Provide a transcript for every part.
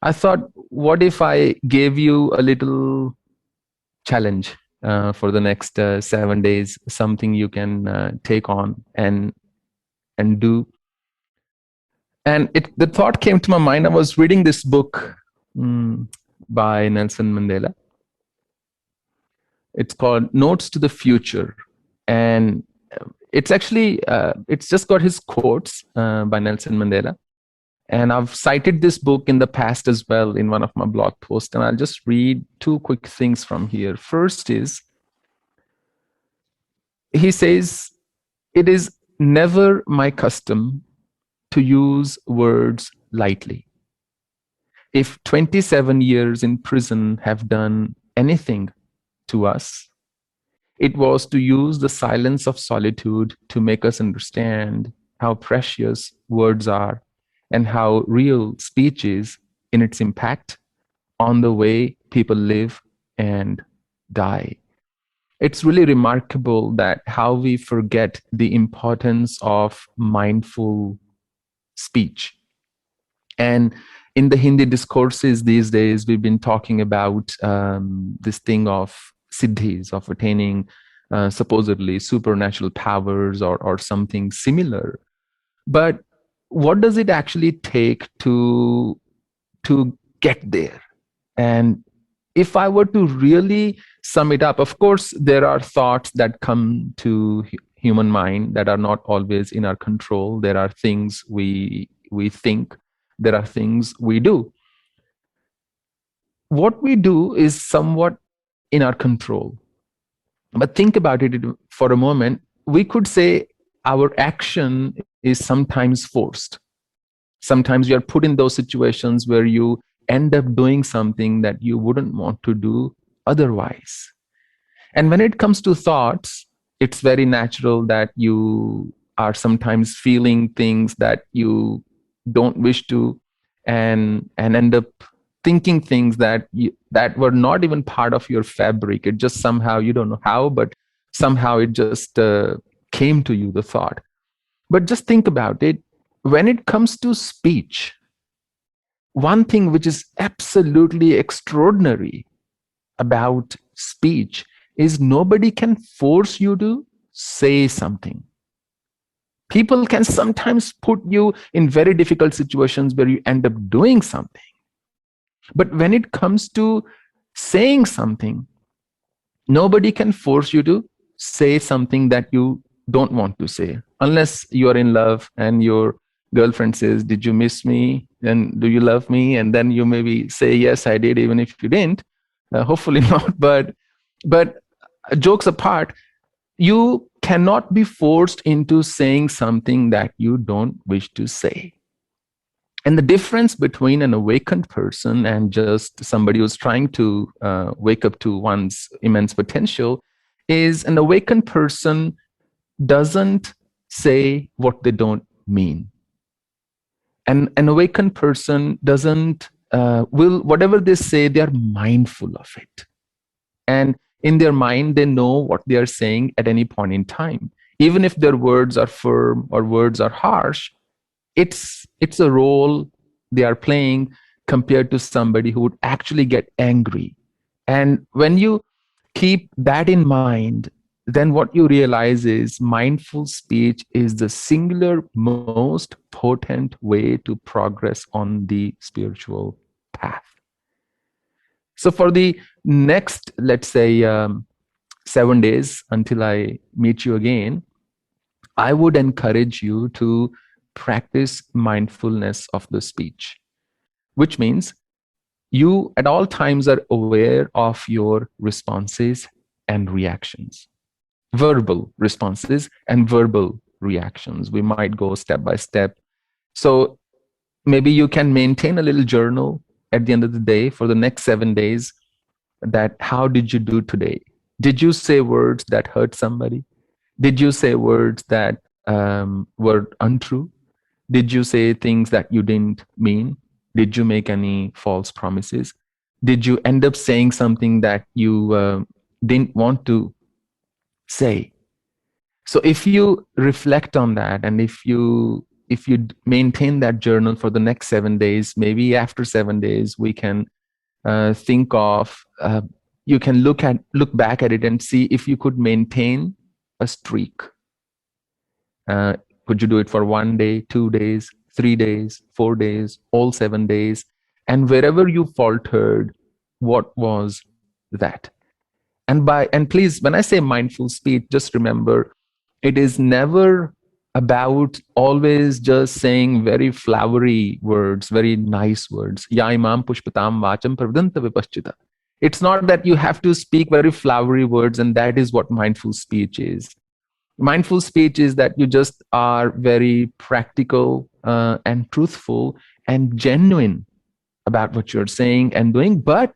I thought, what if I gave you a little challenge for the next 7 days, something you can take on and do. And the thought came to my mind. I was reading this book mm, by Nelson Mandela. It's called Notes to the Future, and it's actually it's just got his quotes by Nelson Mandela. And I've cited this book in the past as well in one of my blog posts. And I'll just read two quick things from here. First is, he says, "It is never my custom to use words lightly. If 27 years in prison have done anything to us, it was to use the silence of solitude to make us understand how precious words are and how real speech is in its impact on the way people live and die." It's really remarkable that how we forget the importance of mindful speech. And in the Hindi discourses these days, we've been talking about this thing of siddhis, of attaining supposedly supernatural powers or something similar. But what does it actually take to get there? And if I were to really sum it up, of course, there are thoughts that come to human mind that are not always in our control. There are things we think, there are things we do. What we do is somewhat in our control. But think about it for a moment. We could say our action is sometimes forced. Sometimes you are put in those situations where you end up doing something that you wouldn't want to do otherwise. And when it comes to thoughts, it's very natural that you are sometimes feeling things that you don't wish to, and end up thinking things that that were not even part of your fabric. It just somehow, you don't know how, but somehow it just came to you, the thought. But just think about it. When it comes to speech, one thing which is absolutely extraordinary about speech is nobody can force you to say something. People can sometimes put you in very difficult situations where you end up doing something. But when it comes to saying something, nobody can force you to say something that you don't want to say, unless you are in love and your girlfriend says, "Did you miss me? And do you love me?" And then you maybe say, "Yes, I did," even if you didn't. Hopefully not. But jokes apart, you cannot be forced into saying something that you don't wish to say. And the difference between an awakened person and just somebody who's trying to wake up to one's immense potential is, an awakened person doesn't say what they don't mean. And an awakened person doesn't, whatever they say, they are mindful of it. And in their mind, they know what they are saying at any point in time. Even if their words are firm or words are harsh, it's a role they are playing compared to somebody who would actually get angry. And when you keep that in mind, then what you realize is mindful speech is the singular most potent way to progress on the spiritual path. So for the next, let's say, 7 days until I meet you again, I would encourage you to practice mindfulness of the speech, which means you at all times are aware of your responses and reactions, verbal responses and verbal reactions. We might go step by step. So maybe you can maintain a little journal at the end of the day for the next 7 days, that how did you do today? Did you say words that hurt somebody? Did you say words that were untrue? Did you say things that you didn't mean? Did you make any false promises? Did you end up saying something that you didn't want to say? So if you reflect on that, and if you if you maintain that journal for the next 7 days, maybe after 7 days, we can think of, you can look back at it and see if you could maintain a streak. Could you do it for 1 day, 2 days, 3 days, 4 days, all 7 days? And wherever you faltered, what was that? And please, when I say mindful speech, just remember, it is never about always just saying very flowery words, very nice words. Ya imam pushpatam vacham pravdanta vipaschita. It's not that you have to speak very flowery words, and that is what mindful speech is. Mindful speech is that you just are very practical and truthful and genuine about what you're saying and doing, but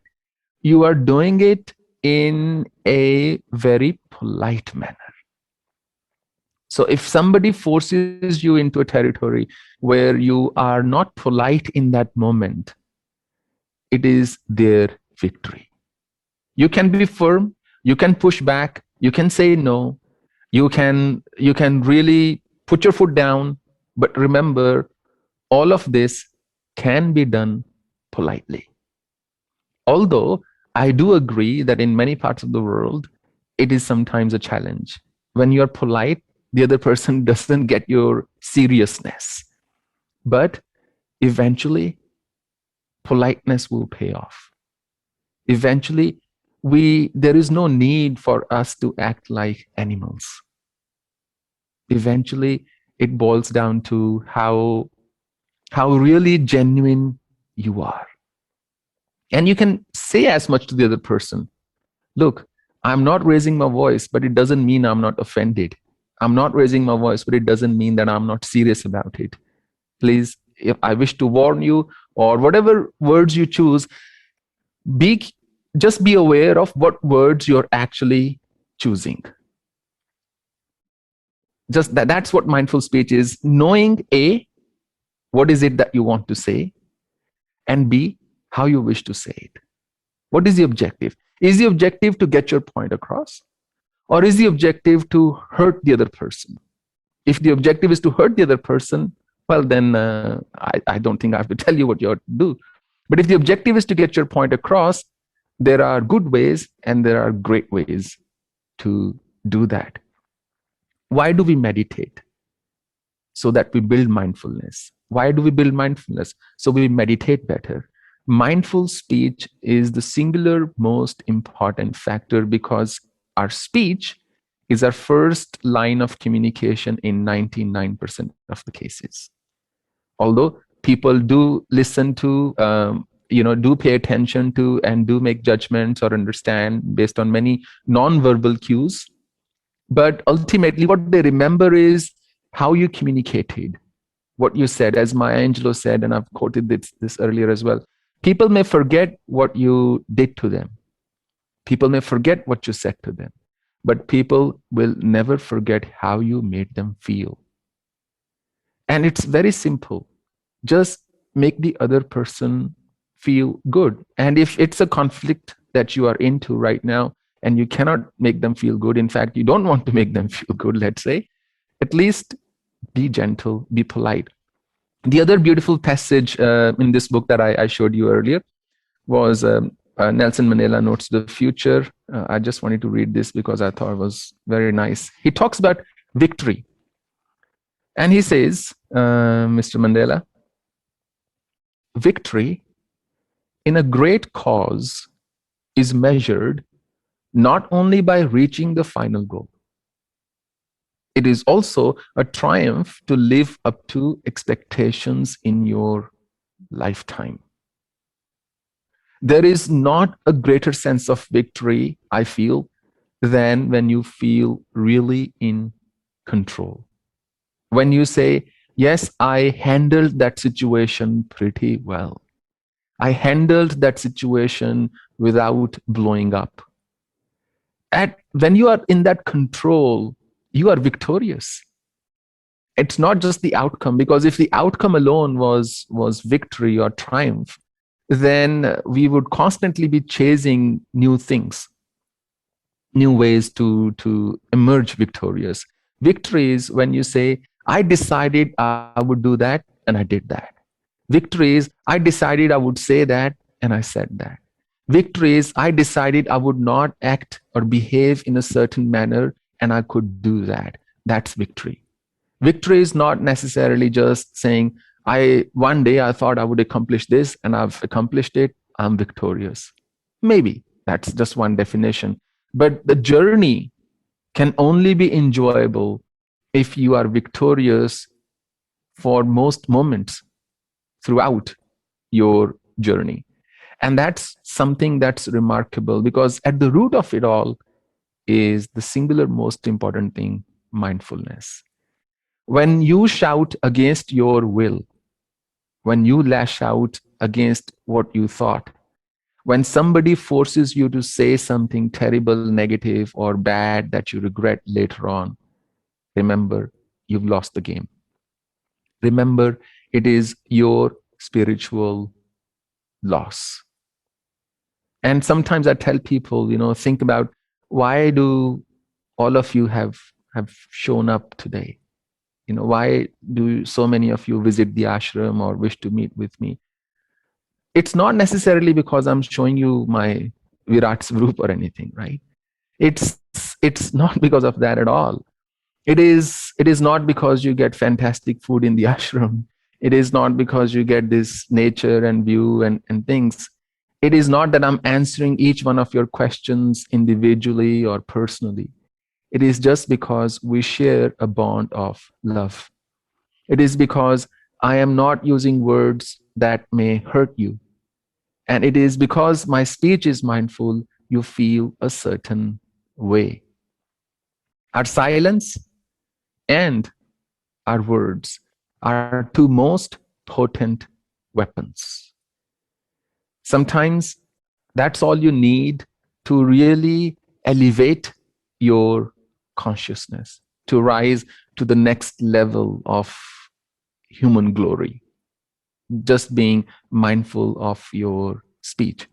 you are doing it in a very polite manner. So if somebody forces you into a territory where you are not polite in that moment, it is their victory. You can be firm, you can push back, you can say no, you can really put your foot down, but remember, all of this can be done politely. Although I do agree that in many parts of the world, it is sometimes a challenge. When you're polite, the other person doesn't get your seriousness. But eventually, politeness will pay off. Eventually, there is no need for us to act like animals. Eventually, it boils down to how really genuine you are. And you can say as much to the other person. Look, I'm not raising my voice, but it doesn't mean I'm not offended. I'm not raising my voice, but it doesn't mean that I'm not serious about it. Please, if I wish to warn you, or whatever words you choose, just be aware of what words you're actually choosing. Just that's what mindful speech is. Knowing A, what is it that you want to say, and B, how you wish to say it. What is the objective? Is the objective to get your point across? Or is the objective to hurt the other person? If the objective is to hurt the other person, well, then I don't think I have to tell you what you ought to do. But if the objective is to get your point across, there are good ways and there are great ways to do that. Why do we meditate? So that we build mindfulness. Why do we build mindfulness? So we meditate better. Mindful speech is the singular most important factor, because our speech is our first line of communication in 99% of the cases. Although people do listen to, do pay attention to, and do make judgments or understand based on many non-verbal cues, but ultimately what they remember is how you communicated, what you said. As Maya Angelou said, and I've quoted this earlier as well, people may forget what you did to them. People may forget what you said to them, but people will never forget how you made them feel. And it's very simple. Just make the other person feel good. And if it's a conflict that you are into right now and you cannot make them feel good, in fact, you don't want to make them feel good, let's say, at least be gentle, be polite. The other beautiful passage in this book that I showed you earlier was Nelson Mandela Notes the Future. I just wanted to read this because I thought it was very nice. He talks about victory. And he says, Mr. Mandela, victory in a great cause is measured not only by reaching the final goal. It is also a triumph to live up to expectations in your lifetime. There is not a greater sense of victory, I feel, than when you feel really in control. When you say, yes, I handled that situation pretty well. I handled that situation without blowing up. When you are in that control, you are victorious. It's not just the outcome, because if the outcome alone was victory or triumph, then we would constantly be chasing new things, new ways to emerge victorious. Victory is when you say, I decided I would do that and I did that. Victory is I decided I would say that and I said that. Victory is I decided I would not act or behave in a certain manner and I could do that. That's victory. Victory is not necessarily just saying, I one day I thought I would accomplish this and I've accomplished it. I'm victorious. Maybe that's just one definition. But the journey can only be enjoyable if you are victorious for most moments throughout your journey. And that's something that's remarkable because at the root of it all is the singular most important thing, mindfulness. When you shout against your will, when you lash out against what you thought, when somebody forces you to say something terrible, negative, or bad that you regret later on, remember, you've lost the game. Remember, it is your spiritual loss. And sometimes I tell people, think about why do all of you have shown up today? Why do so many of you visit the ashram or wish to meet with me? It's not necessarily because I'm showing you my Virat Swarup or anything, right? It's not because of that at all. It is not because you get fantastic food in the ashram. It is not because you get this nature and view and things. It is not that I'm answering each one of your questions individually or personally. It is just because we share a bond of love. It is because I am not using words that may hurt you. And it is because my speech is mindful, you feel a certain way. Our silence and our words are two most potent weapons. Sometimes that's all you need to really elevate your consciousness, to rise to the next level of human glory. Just being mindful of your speech.